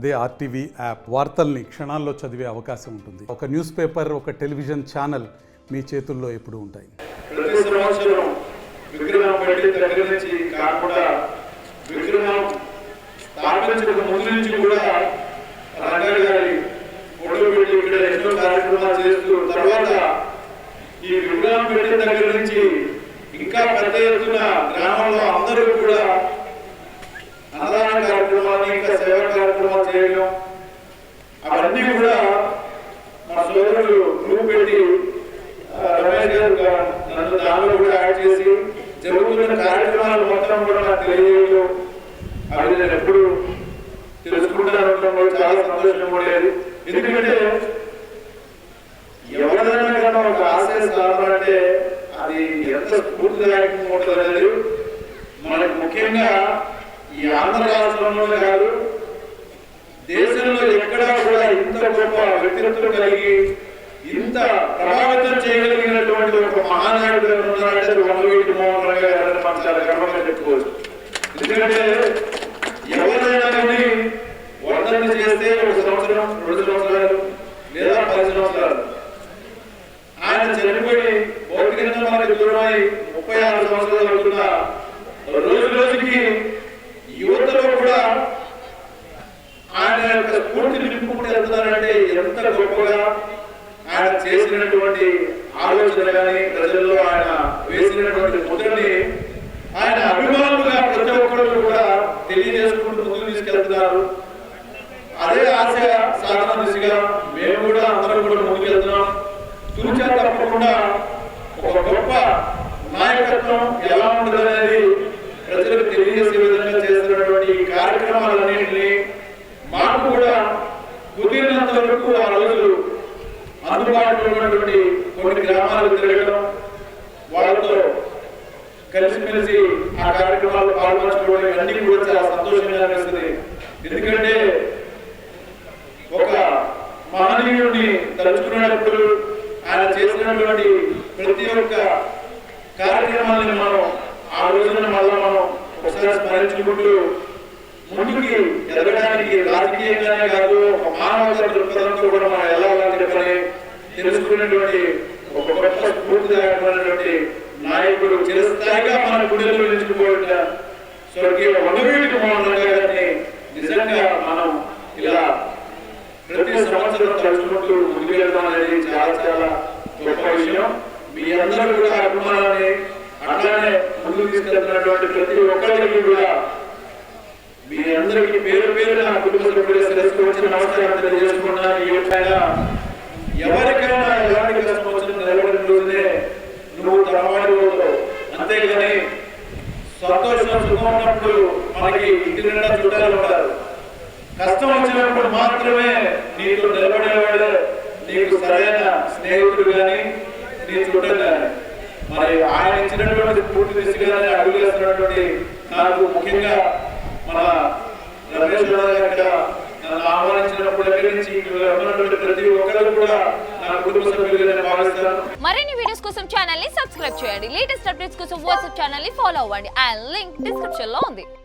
అదే RTV app వార్తల్ని క్షణాల్లో చదివే అవకాశం ఉంటుంది. ఒక న్యూస్ పేపర్, ఒక టెలివిజన్ ఛానల్ మీ చేతుల్లో ఎప్పుడూ ఉంటాయి. ప్రతి సంవత్సరం విగ్రహం పెట్టి దగ్గర నుంచి కాకుండా విగ్రహం స్థాపించక ముందు నుంచి కూడా రంగయ్య గారి ఫోటో పెట్టి ఇక్కడ ఎన్నో కార్యక్రమాలు చేస్తూ తర్వాత ఈ విగ్రహం పెట్టిన దగ్గర నుంచి ఇంకా పెద్ద ఎత్తున గ్రామంలో అందరూ కూడా అన్నదాన కార్యక్రమాలు ఇంకా సేవా కార్యక్రమాలు చేయడం అవన్నీ కూడా మా సోదరులు గ్రూప్ పెట్టి రమేష్ గారు నన్ను దానిలో కూడా యాడ్ చేసి జరుగుతున్న కార్యక్రమాలు మొత్తం కూడా నాకు తెలియజేయడం అవి నేను ఎప్పుడు తెలుసుకుంటాను కూడా చాలా సంతోషంగా ఉండేది. ఎందుకంటే ఎవరిదైనా కన్నా ఒక ఆశయ స్థాపన అంటే అది ఎంత స్ఫూర్తిదాయకంగా ఉంటుంది అనేది మనకు ముఖ్యంగా ఈ ఆంధ్ర రాష్ట్రంలోనే కాదు దేశంలో ఎక్కడా కూడా ఇంత గొప్ప వ్యక్తిత్వం కలిగి ఇంత ప్రభావితం చేయగలిగినటువంటి ఒక మహానాయుడు ఉన్నారంటే వంగవీటి మోహన్ రావు గారు మనం చాలా గర్వంగా చెప్పుకోవచ్చు. ఎందుకంటే ఎవరైనా కానీ వర్ధన చేస్తే ఒక సంవత్సరం 2 సంవత్సరాలు లేదా 10 సంవత్సరాలు ఆయన చనిపోయి భౌతికంగా మనకి దూరమై 36 సంవత్సరాలు అవుతున్న రోజు రోజుకి యువతలో కూడా ఆయన యొక్క స్ఫూర్తిని నింపుకుంటూ వెళ్తున్నారంటే ఎంత గొప్పగా ఆయన చేసినటువంటి ఆలోచన కానీ ప్రజల్లో ఆయన వేసినటువంటి ముద్రని ఆయన అభిమానులుగా ప్రతి ఒక్కరు కూడా తెలియజేసుకుంటూ ముందుకు తీసుకెళ్తున్నారు. అదే ఆశ సాధన దిశగా మేము కూడా అందరం కూడా ముందుకెళ్తున్నాం. చూచా తప్పకుండా ఒక గొప్ప నాయకత్వం ఎలా ఉంటుంది అనేది ప్రజలకు తెలియజేసే విధంగా చేస్తున్నటువంటి ఈ కార్యక్రమాలన్నింటినీ మాకు కూడా కుదిరినంత వరకు ఆ రోజులు అందుబాటులో ఉన్నటువంటి కొన్ని గ్రామాలకు తిరగడం, వాళ్ళతో కలిసిమెలిసి ఆ కార్యక్రమాల్లో పాల్గొనడం ఇవన్నీ కూడా చాలా సంతోషంగా అనిపిస్తుంది. ఎందుకంటే ఒక మహనీయుడిని తలుచుకునేటప్పుడు ఆయన చేసినటువంటి ప్రతి ఒక్క కార్యక్రమాన్ని మనం ఆ రోజున మళ్ళా మనం ఒకసారి స్మరించుకుంటూ ముందుకి ఎదగడానికి రాజకీయంగానే కాదు ఒక మానవ దృక్పథంతో కూడా మనం వెళ్ళాలని చెప్పని తెలుసుకున్నటువంటి ఒక గొప్ప స్ఫూర్తిదాయకమైనటువంటి నాయకుడు చిరస్థాయిగా మన గుడిలో నిలిచిపోయిన స్వర్గీయ వంగవీటి మోహన్ రావు గారిని నిజంగా మనం ఇలా ప్రతి సంవత్సరం తలుచుకుంటూ ముందుకు వెళ్తాం అనేది చాలా చాలా గొప్ప విషయం. మీ అందరూ కూడా అభిమానాన్ని అట్లానే ముందుకు తీసుకెళ్తున్నటువంటి ప్రతి ఒక్కరికి కూడా మీ అందరికీ పేరు పేరు నా కుటుంబ సభ్యులు తెలుసుకోవచ్చిన నమస్కారం తెలియజేసుకున్నాను. ఈ విధంగా ఎవరికైనా ఎలాంటి కష్టం వచ్చిన నిలబడిన రోజునే నువ్వు తరవాడి అంతేగాని సంతోషం సుఖం ఉన్నప్పుడు మనకి ఇంటి నిండా చుట్టాలు ఉంటారు. కష్టం వచ్చినప్పుడు మాత్రమే నీకు నిలబడేవాడు నీకు సరైన స్నేహితుడు కానీ నీ చుట్టాలు కానీ. మరి ఆయన ఇచ్చినటువంటి పూర్తి దిశగానే అడుగులేస్తున్నటువంటి నాకు ముఖ్యంగా మన రమేష్ గారు నన్ను ఆహ్వానించినప్పుడు దగ్గర నుంచి ప్రతి ఒక్కరు కూడా నా కుటుంబ సభ్యులుగా భావిస్తాను. మరిన్ని వీడియోస్ కోసం ఛానల్ ని సబ్స్క్రైబ్ చేయండి. లేటెస్ట్ అప్డేట్స్ కోసం వాట్సాప్ ఛానల్ ని ఫాలో అవ్వండి. ఆ లింక్ డిస్క్రిప్షన్ లో ఉంది.